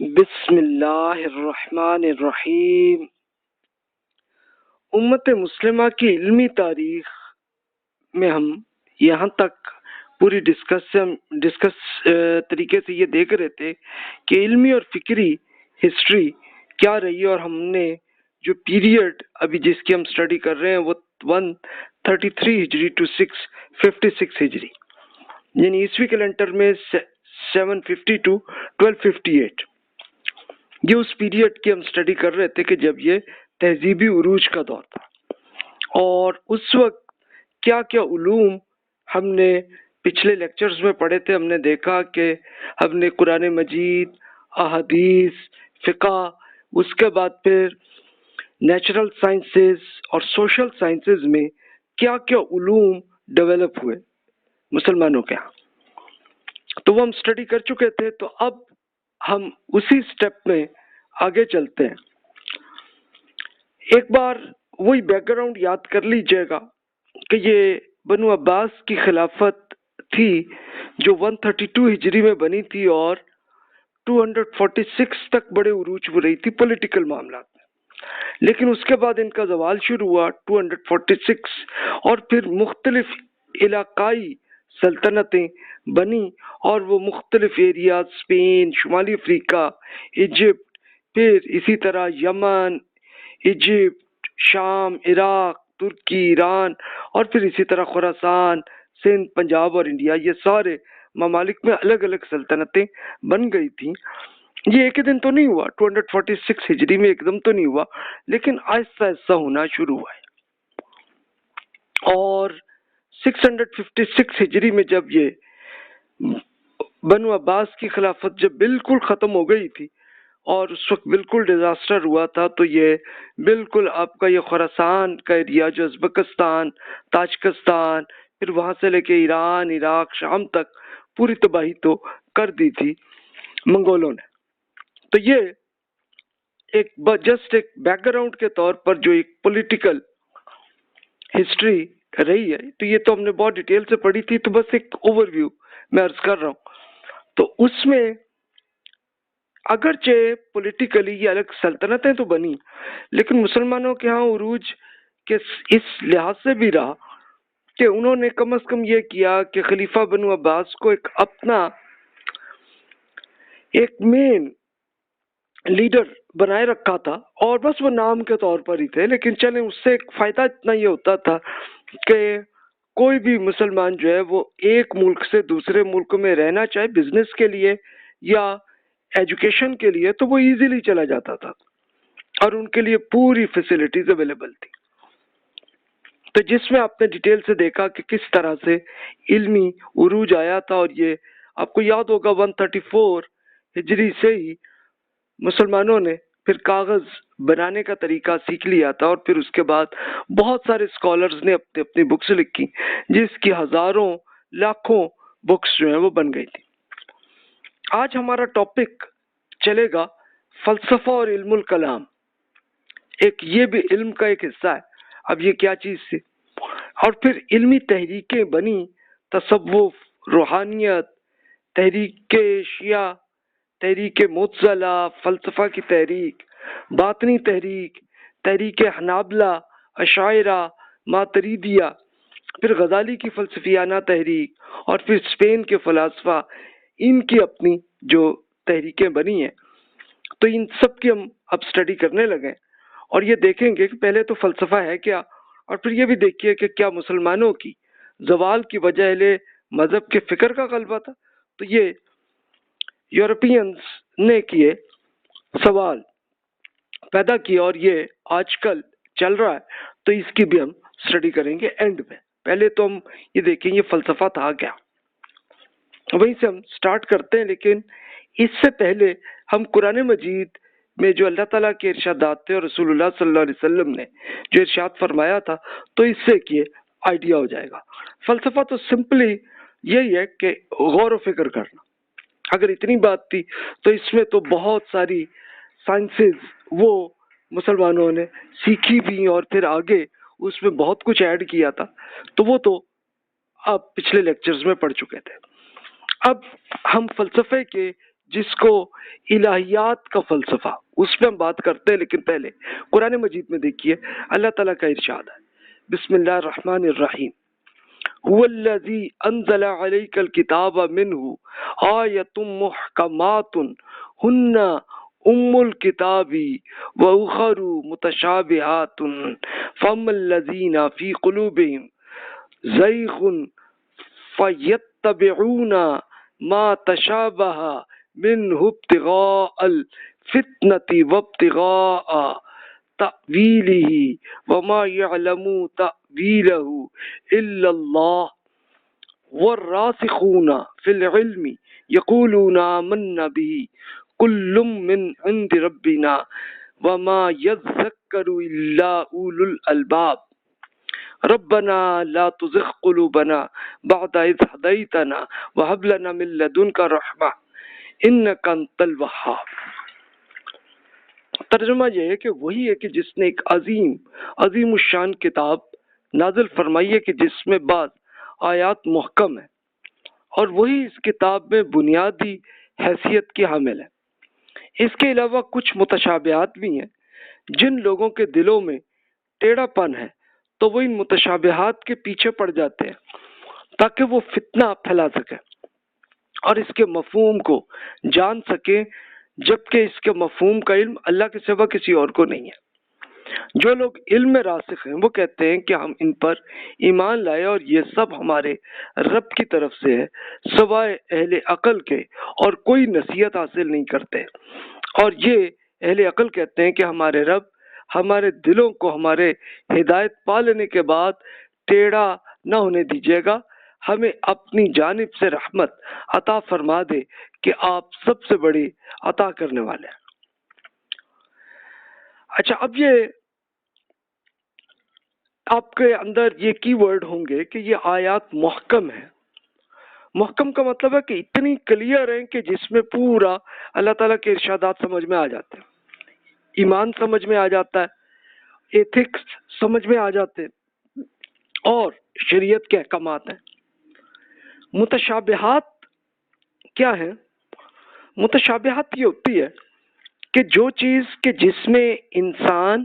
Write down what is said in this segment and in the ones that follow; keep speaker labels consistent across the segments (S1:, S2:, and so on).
S1: بسم اللہ الرحمن الرحیم۔ امت مسلمہ کی علمی تاریخ میں ہم یہاں تک پوری ڈسکس طریقے سے یہ دیکھ رہے تھے کہ علمی اور فکری ہسٹری کیا رہی، اور ہم نے جو پیریڈ ابھی جس کی ہم اسٹڈی کر رہے ہیں وہ 133 ہجری ٹو 656 ہجری، یعنی عیسوی کیلنڈر میں 750 ٹو 1258، یہ اس پیریڈ کی ہم اسٹڈی کر رہے تھے کہ جب یہ تہذیبی عروج کا دور تھا، اور اس وقت کیا کیا علوم ہم نے پچھلے لیکچرز میں پڑھے تھے۔ ہم نے دیکھا کہ ہم نے قرآن مجید، احادیث، فقہ، اس کے بعد پھر نیچرل سائنسز اور سوشل سائنسز میں کیا کیا علوم ڈیولپ ہوئے مسلمانوں کے ہاں، تو وہ ہم اسٹڈی کر چکے تھے۔ تو اب ہم اسی سٹیپ میں آگے چلتے ہیں۔ ایک بار وہی بیک گراؤنڈ یاد کر لیجئے گا کہ یہ بنو عباس کی خلافت تھی جو 132 ہجری میں بنی تھی، اور 246 تک بڑے عروج ہو رہی تھی پولیٹیکل معاملات میں، لیکن اس کے بعد ان کا زوال شروع ہوا 246، اور پھر مختلف علاقائی سلطنتیں بنی، اور وہ مختلف ایریاز، اسپین، شمالی افریقہ، ایجپٹ، پھر اسی طرح یمن، ایجپٹ، شام، عراق، ترکی، ایران، اور پھر اسی طرح خراسان، سندھ، پنجاب اور انڈیا، یہ سارے ممالک میں الگ الگ سلطنتیں بن گئی تھیں۔ یہ ایک ہی دن تو نہیں ہوا، 246 ہجری میں ایک دم تو نہیں ہوا، لیکن آہستہ آہستہ ہونا شروع ہوا ہے۔ اور 656 ہجری میں جب یہ بنو عباس کی خلافت جب بالکل ختم ہو گئی تھی، اور اس وقت بالکل ڈیزاسٹر ہوا تھا، تو یہ بالکل آپ کا یہ خراسان کا ایریا جو ازبکستان، تاجکستان، پھر وہاں سے لے کے ایران، عراق، شام تک پوری تباہی تو کر دی تھی منگولوں نے۔ تو یہ جسٹ ایک بیک گراؤنڈ کے طور پر جو ایک پولیٹیکل ہسٹری رہی ہے، تو یہ تو ہم نے بہت ڈیٹیل سے پڑھی تھی، تو بس ایک اوور ویو میں عرض کر رہا ہوں۔ تو اس میں اگرچہ پولیٹیکلی یہ الگ سلطنتیں تو بنی، لیکن مسلمانوں کے ہاں عروج کے اس لحاظ سے بھی رہا کہ انہوں نے کم از کم یہ کیا کہ خلیفہ بنو عباس کو ایک اپنا ایک مین لیڈر بنائے رکھا تھا، اور بس وہ نام کے طور پر ہی تھے، لیکن چلیں اس سے ایک فائدہ اتنا یہ ہوتا تھا کہ کوئی بھی مسلمان جو ہے وہ ایک ملک سے دوسرے ملک میں رہنا چاہے بزنس کے لیے یا ایجوکیشن کے لیے، تو وہ ایزیلی چلا جاتا تھا، اور ان کے لیے پوری فیسلٹیز اویلیبل تھی۔ تو جس میں آپ نے ڈیٹیل سے دیکھا کہ کس طرح سے علمی عروج آیا تھا، اور یہ آپ کو یاد ہوگا 134 ہجری سے ہی مسلمانوں نے پھر کاغذ بنانے کا طریقہ سیکھ لیا تھا، اور پھر اس کے بعد بہت سارے اسکالرز نے اپنی اپنی بکس لکھی، جس کی ہزاروں لاکھوں بکس جو ہیں وہ بن گئی تھی۔ آج ہمارا ٹاپک چلے گا فلسفہ اور علم الکلام، ایک یہ بھی علم کا ایک حصہ ہے۔ اب یہ کیا چیز تھی، اور پھر علمی تحریکیں بنی، تصوف، روحانیت، تحریک شیعہ، تحریک معتزلہ، فلسفہ کی تحریک، باطنی تحریک، تحریک حنابلہ، اشاعرہ، ماتریدیہ، پھر غزالی کی فلسفیانہ تحریک، اور پھر اسپین کے فلاسفہ، ان کی اپنی جو تحریکیں بنی ہیں، تو ان سب کی ہم اب اسٹڈی کرنے لگے، اور یہ دیکھیں گے کہ پہلے تو فلسفہ ہے کیا، اور پھر یہ بھی دیکھیے کہ کیا مسلمانوں کی زوال کی وجہ اہل مذہب کے فکر کا غلبہ تھا۔ تو یہ یورپینز نے کیے سوال پیدا کیا، اور یہ آج کل چل رہا ہے، تو اس کی بھی ہم اسٹڈی کریں گے اینڈ میں۔ پہلے تو ہم یہ دیکھیں گے فلسفہ تھا کیا، وہیں سے ہم سٹارٹ کرتے ہیں۔ لیکن اس سے پہلے ہم قرآن مجید میں جو اللہ تعالیٰ کے ارشادات تھے، اور رسول اللہ صلی اللہ علیہ وسلم نے جو ارشاد فرمایا تھا، تو اس سے یہ آئیڈیا ہو جائے گا۔ فلسفہ تو سمپلی یہی ہے کہ غور و فکر کرنا۔ اگر اتنی بات تھی تو اس میں تو بہت ساری سائنسز وہ مسلمانوں نے سیکھی بھی، اور پھر آگے اس میں بہت کچھ ایڈ کیا تھا، تو وہ تو آپ پچھلے لیکچرز میں پڑھ چکے تھے۔ اب ہم فلسفے کے جس کو الہیات کا فلسفہ، اس پہ ہم بات کرتے ہیں، لیکن پہلے قرآن مجید میں دیکھیے اللہ تعالیٰ کا ارشاد ہے، بسم اللہ الرحمن الرحیم، هو الذی انزل علیک الکتاب منہ آیۃ محکمات ہن ام الکتاب واخر متشابہات فاما الذین فی قلوبہم زیغ فیتبعون ما تشابہ منہ ابتغاء الفتنة وابتغاء تأویلہ وما یعلم تأویلہ الا اللہ والراسخون فی العلم یقولون آمنا به کل من عند ربنا وما یذکر الا اولو الالباب ربنا لا تزغ قلوبنا بعد اذ ہدیتنا وہب لنا من لدنک رحمہ انک انت الوہاب۔ ترجمہ یہ ہے کہ وہی ہے کہ جس نے ایک عظیم الشان کتاب نازل فرمائی ہے کہ جس میں بعض آیات محکم ہے، اور وہی اس کتاب میں بنیادی حیثیت کی حامل ہے۔ اس کے علاوہ کچھ متشابہات بھی ہیں، جن لوگوں کے دلوں میں ٹیڑھا پن ہے تو وہ ان متشابہات کے پیچھے پڑ جاتے ہیں تاکہ وہ فتنہ پھیلا سکے اور اس کے مفہوم کو جان سکیں، جبکہ اس کے مفہوم کا علم اللہ کے سوا کسی اور کو نہیں ہے۔ جو لوگ علم میں راسخ ہیں وہ کہتے ہیں کہ ہم ان پر ایمان لائے اور یہ سب ہمارے رب کی طرف سے ہے سوائے اہل عقل کے، اور کوئی نصیحت حاصل نہیں کرتے، اور یہ اہل عقل کہتے ہیں کہ ہمارے رب ہمارے دلوں کو ہمارے ہدایت پا لینے کے بعد ٹیڑھا نہ ہونے دیجیے گا، ہمیں اپنی جانب سے رحمت عطا فرما دے کہ آپ سب سے بڑی عطا کرنے والے ہیں۔ اچھا، اب یہ آپ کے اندر یہ کی ورڈ ہوں گے کہ یہ آیات محکم ہیں۔ محکم کا مطلب ہے کہ اتنی کلیئر ہیں کہ جس میں پورا اللہ تعالیٰ کے ارشادات سمجھ میں آ جاتے ہیں، ایمان سمجھ میں آ جاتا ہے، ایتھکس سمجھ میں آ جاتے ہیں، اور شریعت کے احکامات ہیں۔ متشابہات کیا ہیں؟ متشابہات یہ ہوتی ہے کہ جو چیز کہ جس میں انسان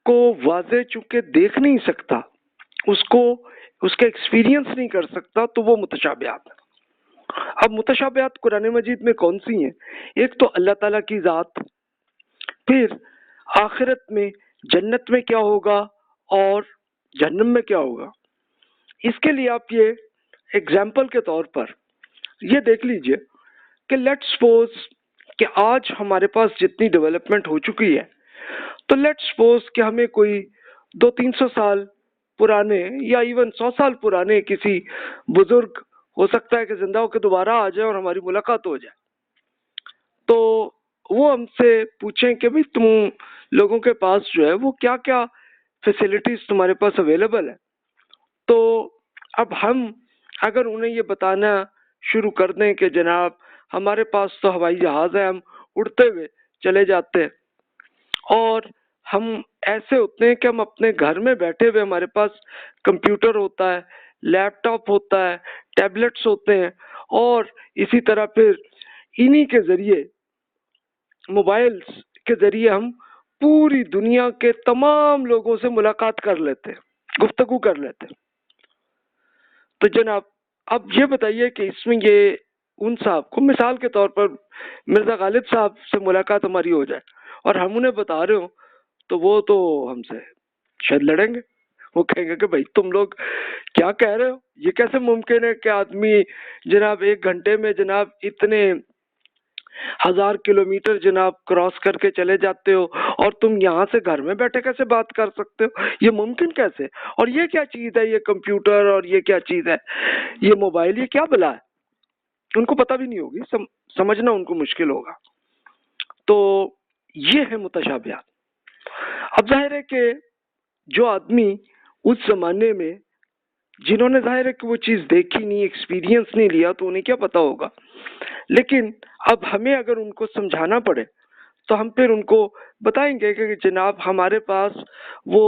S1: کو واضح چونکہ دیکھ نہیں سکتا، اس کا ایکسپیرینس نہیں کر سکتا، تو وہ متشابہات ہیں۔ اب متشابہات قرآن مجید میں کون سی ہیں؟ ایک تو اللہ تعالیٰ کی ذات، پھر آخرت میں جنت میں کیا ہوگا اور جہنم میں کیا ہوگا۔ اس کے لیے آپ یہ ایگزامپل کے طور پر یہ دیکھ لیجئے کہ لیٹ سپوز کہ آج ہمارے پاس جتنی ڈیولپمنٹ ہو چکی ہے، تو لیٹ سپوز کہ ہمیں کوئی 200-300 سال پرانے یا ایون 100 سال پرانے کسی بزرگ ہو سکتا ہے کہ زندہ ہو کے دوبارہ آ جائے اور ہماری ملاقات ہو جائے، تو وہ ہم سے پوچھیں کہ بھئی تم لوگوں کے پاس جو ہے وہ کیا کیا فیسلٹیز تمہارے پاس اویلیبل ہے، تو اب ہم اگر انہیں یہ بتانا شروع کر دیں کہ جناب ہمارے پاس تو ہوائی جہاز ہے، ہم اڑتے ہوئے چلے جاتے ہیں، اور ہم ایسے ہوتے ہیں کہ ہم اپنے گھر میں بیٹھے ہوئے ہمارے پاس کمپیوٹر ہوتا ہے، لیپ ٹاپ ہوتا ہے، ٹیبلٹس ہوتے ہیں، اور اسی طرح پھر انہی کے ذریعے، موبائلز کے ذریعے ہم پوری دنیا کے تمام لوگوں سے ملاقات کر لیتے ہیں، گفتگو کر لیتے ہیں۔ تو جناب اب یہ بتائیے کہ اس میں یہ ان صاحب کو مثال کے طور پر مرزا غالب صاحب سے ملاقات ہماری ہو جائے اور ہم انہیں بتا رہے ہوں، تو وہ تو ہم سے شاید لڑیں گے، وہ کہیں گے کہ بھائی تم لوگ کیا کہہ رہے ہو، یہ کیسے ممکن ہے کہ آدمی جناب 1 گھنٹے میں جناب اتنے 1000 کلومیٹر جناب کراس کر کے چلے جاتے ہو اور تم یہاں سے گھر میں بیٹھے کیسے بات کر سکتے ہو، یہ ممکن کیسے، اور یہ کیا چیز ہے، یہ کمپیوٹر اور یہ کیا چیز ہے، یہ موبائل، یہ کیا بلا ہے، ان کو پتہ بھی نہیں ہوگی، سمجھنا ان کو مشکل ہوگا۔ تو یہ ہے متشابہات۔ اب ظاہر ہے کہ جو آدمی اس زمانے میں جنہوں نے ظاہر ہے کہ وہ چیز دیکھی نہیں، ایکسپیرینس نہیں لیا، تو انہیں کیا پتا ہوگا، لیکن اب ہمیں اگر ان کو سمجھانا پڑے تو ہم پھر ان کو بتائیں گے کہ جناب ہمارے پاس وہ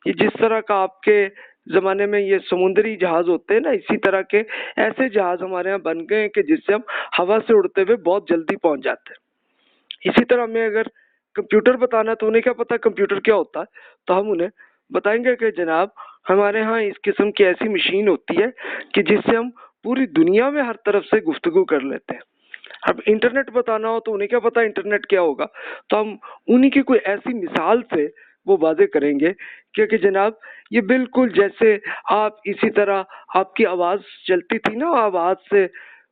S1: یہ جس طرح کا آپ کے زمانے میں یہ سمندری جہاز ہوتے ہیں نا، اسی طرح کے ایسے جہاز ہمارے یہاں بن گئے ہیں کہ جس سے ہم ہوا سے اڑتے ہوئے بہت جلدی پہنچ جاتے ہیں۔ اسی طرح ہمیں اگر کمپیوٹر بتانا تو انہیں کیا پتا کمپیوٹر کیا ہوتا ہے، تو ہم انہیں بتائیں گے کہ جناب ہمارے ہاں اس قسم کی ایسی مشین ہوتی ہے کہ جس سے ہم پوری دنیا میں ہر طرف سے گفتگو کر لیتے ہیں۔ اب انٹرنیٹ بتانا ہو تو انہیں کیا پتا انٹرنیٹ کیا ہوگا، تو ہم انہی کی کوئی ایسی مثال سے وہ واضح کریں گے کہ جناب یہ بالکل جیسے آپ اسی طرح آپ کی آواز چلتی تھی نا، آواز سے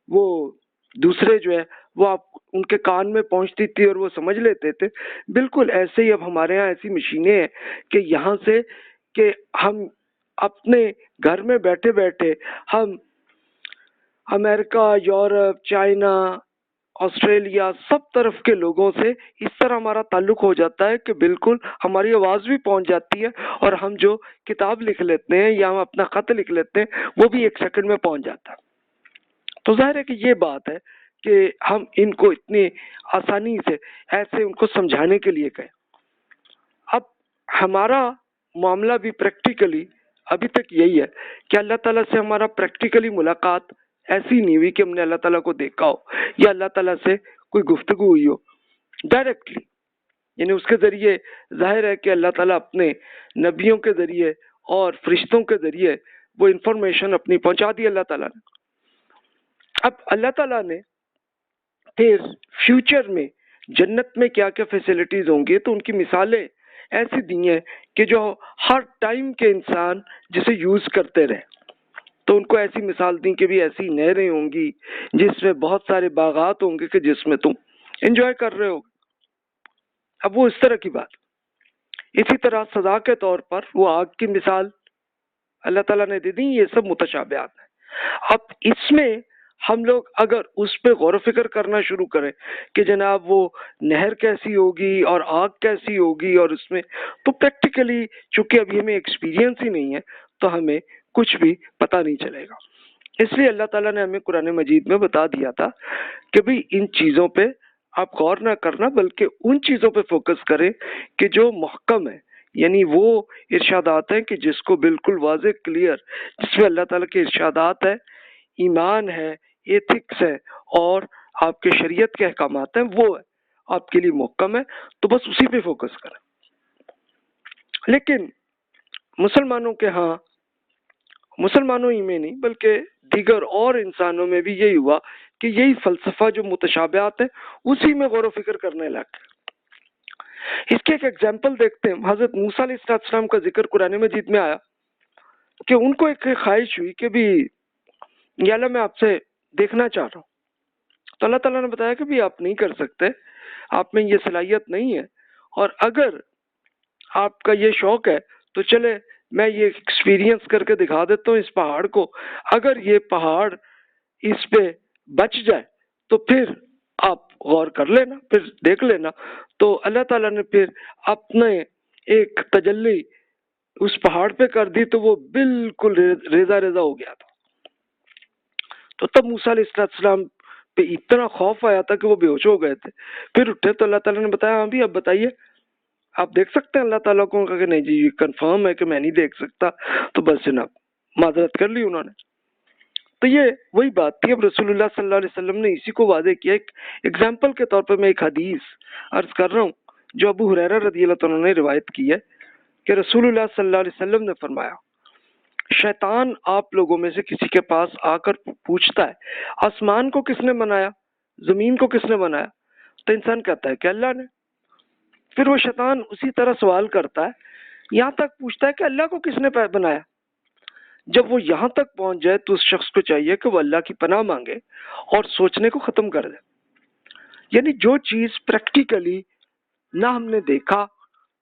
S1: وہ دوسرے جو ہے وہ آپ ان کے کان میں پہنچتی تھی اور وہ سمجھ لیتے تھے، بالکل ایسے ہی اب ہمارے ہاں ایسی مشینیں ہیں کہ یہاں سے کہ ہم اپنے گھر میں بیٹھے بیٹھے ہم امریکہ، یورپ، چائنا، آسٹریلیا سب طرف کے لوگوں سے اس طرح ہمارا تعلق ہو جاتا ہے کہ بالکل ہماری آواز بھی پہنچ جاتی ہے، اور ہم جو کتاب لکھ لیتے ہیں یا ہم اپنا خط لکھ لیتے ہیں وہ بھی 1 سیکنڈ میں پہنچ جاتا ہے۔ تو ظاہر ہے کہ یہ بات ہے کہ ہم ان کو اتنی آسانی سے ایسے ان کو سمجھانے کے لیے کہیں۔ اب ہمارا معاملہ بھی پریکٹیکلی ابھی تک یہی ہے کہ اللہ تعالیٰ سے ہمارا پریکٹیکلی ملاقات ایسی نہیں ہوئی کہ ہم نے اللہ تعالیٰ کو دیکھا ہو یا اللہ تعالیٰ سے کوئی گفتگو ہوئی ہو ڈائریکٹلی، یعنی اس کے ذریعے ظاہر ہے کہ اللہ تعالیٰ اپنے نبیوں کے ذریعے اور فرشتوں کے ذریعے وہ انفارمیشن اپنی پہنچا دی اللہ تعالیٰ نے۔ اب اللہ تعالیٰ نے پھر فیوچر میں جنت میں کیا کیا فیسلٹیز ہوں گی تو ان کی مثالیں ایسی دی ہیں کہ جو ہر ٹائم کے انسان جسے یوز کرتے رہے، تو ان کو ایسی مثال دی کہ بھی ایسی نہریں ہوں گی جس میں بہت سارے باغات ہوں گے کہ جس میں تم انجوائے کر رہے ہو۔ اب وہ اس طرح کی بات، اسی طرح سزا کے طور پر وہ آگ کی مثال اللہ تعالیٰ نے دے دی، یہ سب متشابہات ہیں۔ اب اس میں ہم لوگ اگر اس پہ غور و فکر کرنا شروع کریں کہ جناب وہ نہر کیسی ہوگی اور آگ کیسی ہوگی اور اس میں، تو پریکٹیکلی چونکہ ابھی ہمیں ایکسپیرینس ہی نہیں ہے تو ہمیں کچھ بھی پتہ نہیں چلے گا۔ اس لیے اللہ تعالیٰ نے ہمیں قرآن مجید میں بتا دیا تھا کہ بھئی ان چیزوں پہ آپ غور نہ کرنا بلکہ ان چیزوں پہ فوکس کریں کہ جو محکم ہے، یعنی وہ ارشادات ہیں کہ جس کو بالکل واضح کلیئر، جس میں اللہ تعالیٰ کے ارشادات ہے، ایمان ہے، ایتھکس ہے اور آپ کے شریعت کے احکامات ہیں، وہ ہے آپ کے لیے محکم ہے، تو بس اسی پہ فوکس کریں۔ لیکن مسلمانوں کے ہاں، مسلمانوں ہی میں نہیں بلکہ دیگر اور انسانوں میں بھی یہی ہوا کہ یہی فلسفہ جو متشابہات ہیں اسی میں غور و فکر کرنے لگ گئے۔ اس کے ایک ایگزامپل دیکھتے ہیں۔ حضرت موسیٰ علیہ السلام کا ذکر قرآن مجید میں آیا کہ ان کو ایک خواہش ہوئی کہ بھی یا اللہ میں آپ سے دیکھنا چاہ رہا ہوں، تو اللہ تعالیٰ نے بتایا کہ بھی آپ نہیں کر سکتے، آپ میں یہ صلاحیت نہیں ہے، اور اگر آپ کا یہ شوق ہے تو چلے میں یہ ایکسپیرینس کر کے دکھا دیتا ہوں اس پہاڑ کو، اگر یہ پہاڑ اس پہ بچ جائے تو پھر آپ غور کر لینا، پھر دیکھ لینا۔ تو اللہ تعالیٰ نے پھر اپنے ایک تجلی اس پہاڑ پہ کر دی تو وہ بالکل ریزہ ریزہ ہو گیا تھا۔ تو تب موسیٰ علیہ السلام پہ اتنا خوف آیا تھا کہ وہ بے ہوش ہو گئے تھے۔ پھر اٹھے تو اللہ تعالیٰ نے بتایا ہاں بھی اب بتائیے آپ دیکھ سکتے ہیں؟ اللہ تعالیٰ کو کہا کہ نہیں جی یہ کنفرم ہے کہ میں نہیں دیکھ سکتا، تو بس جناب معذرت کر لی انہوں نے۔ تو یہ وہی بات تھی۔ اب رسول اللہ صلی اللہ علیہ وسلم نے اسی کو واضح کیا۔ ایک ایگزامپل کے طور پہ میں ایک حدیث عرض کر رہا ہوں جو ابو ہریرہ رضی اللہ تعالیٰ نے روایت کی ہے کہ رسول اللہ صلی اللہ علیہ وسلم نے فرمایا شیطان آپ لوگوں میں سے کسی کے پاس آ کر پوچھتا ہے آسمان کو کس نے بنایا، زمین کو کس نے بنایا؟ تو انسان کہتا ہے کہ اللہ نے۔ پھر وہ شیطان اسی طرح سوال کرتا ہے یہاں تک پوچھتا ہے کہ اللہ کو کس نے بنایا؟ جب وہ یہاں تک پہنچ جائے تو اس شخص کو چاہیے کہ وہ اللہ کی پناہ مانگے اور سوچنے کو ختم کر دے۔ یعنی جو چیز پریکٹیکلی نہ ہم نے دیکھا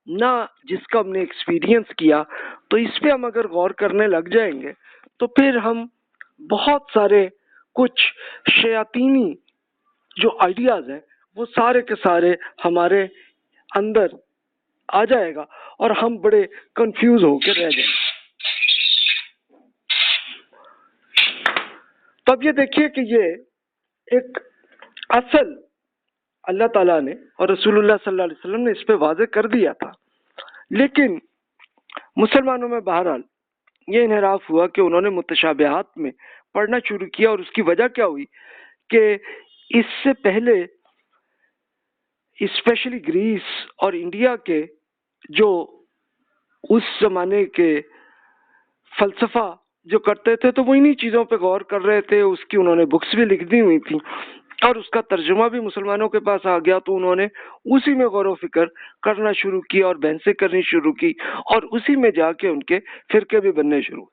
S1: نہ جس کا ہم نے ایکسپیرینس کیا، تو اس پہ ہم اگر غور کرنے لگ جائیں گے تو پھر ہم بہت سارے کچھ شیاطینی جو آئیڈیاز ہیں وہ سارے کے سارے ہمارے اندر آ جائے گا اور ہم بڑے کنفیوز ہو کے رہ جائیں گے۔ تو اب یہ دیکھیے کہ یہ ایک اصل اللہ تعالیٰ نے اور رسول اللہ صلی اللہ علیہ وسلم نے اس پہ واضح کر دیا تھا، لیکن مسلمانوں میں بہرحال یہ انحراف ہوا کہ انہوں نے متشابہات میں پڑھنا شروع کیا، اور اس کی وجہ کیا ہوئی کہ اس سے پہلے اسپیشلی گریس اور انڈیا کے جو اس زمانے کے فلسفہ جو کرتے تھے تو وہ انہی چیزوں پہ غور کر رہے تھے، اس کی انہوں نے بکس بھی لکھ دی ہوئی تھیں، اور اس کا ترجمہ بھی مسلمانوں کے پاس آ گیا، تو انہوں نے اسی میں غور و فکر کرنا شروع کیا اور بحثیں کرنی شروع کی، اور اسی میں جا کے ان کے فرقے بھی بننے شروع